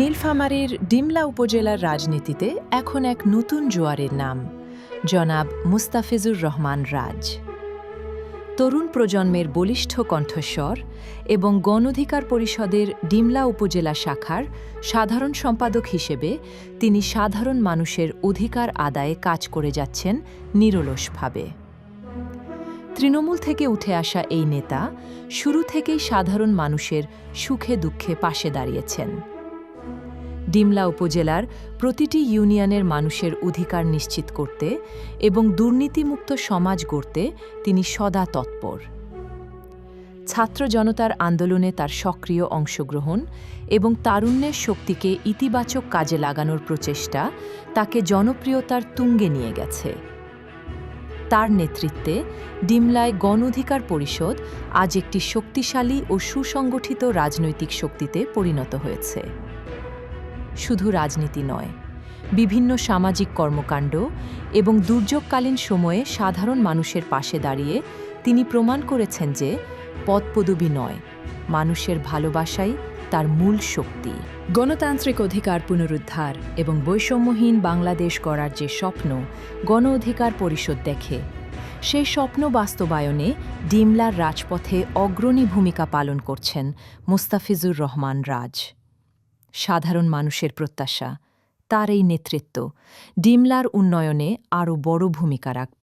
নীলফামারীর ডিমলা উপজেলার রাজনীতিতে এখন এক নতুন জোয়ারের নাম জনাব মুস্তাফিজুর রহমান রাজ। তরুণ প্রজন্মের বলিষ্ঠ কণ্ঠস্বর এবং গণঅধিকার পরিষদের ডিমলা উপজেলা শাখার সাধারণ সম্পাদক হিসেবে তিনি সাধারণ মানুষের অধিকার আদায়ে কাজ করে যাচ্ছেন নিরলসভাবে। তৃণমূল থেকে উঠে আসা এই নেতা শুরু থেকেই সাধারণ মানুষের সুখে দুঃখে পাশে দাঁড়িয়েছেন। ডিমলা উপজেলার প্রতিটি ইউনিয়নের মানুষের অধিকার নিশ্চিত করতে এবং দুর্নীতিমুক্ত সমাজ গড়তে তিনি সদা তৎপর। ছাত্র জনতার আন্দোলনে তার সক্রিয় অংশগ্রহণ এবং তারুণ্যের শক্তিকে ইতিবাচক কাজে লাগানোর প্রচেষ্টা তাকে জনপ্রিয়তার তুঙ্গে নিয়ে গেছে। তার নেতৃত্বে ডিমলায় গণঅধিকার পরিষদ আজ একটি শক্তিশালী ও সুসংগঠিত রাজনৈতিক শক্তিতে পরিণত হয়েছে। শুধু রাজনীতি নয়, বিভিন্ন সামাজিক কর্মকাণ্ড এবং দুর্যোগকালীন সময়ে সাধারণ মানুষের পাশে দাঁড়িয়ে তিনি প্রমাণ করেছেন যে পদপদবি নয়, মানুষের ভালোবাসাই তার মূল শক্তি। গণতান্ত্রিক অধিকার পুনরুদ্ধার এবং বৈষম্যহীন বাংলাদেশ গড়ার যে স্বপ্ন গণ অধিকার পরিষদ দেখে, সেই স্বপ্ন বাস্তবায়নে ডিমলার রাজপথে অগ্রণী ভূমিকা পালন করছেন মুস্তাফিজুর রহমান রাজ। সাধারণ মানুষের প্রত্যাশা, তার এই নেতৃত্ব ডিমলার উন্নয়নে আরও বড় ভূমিকা রাখবে।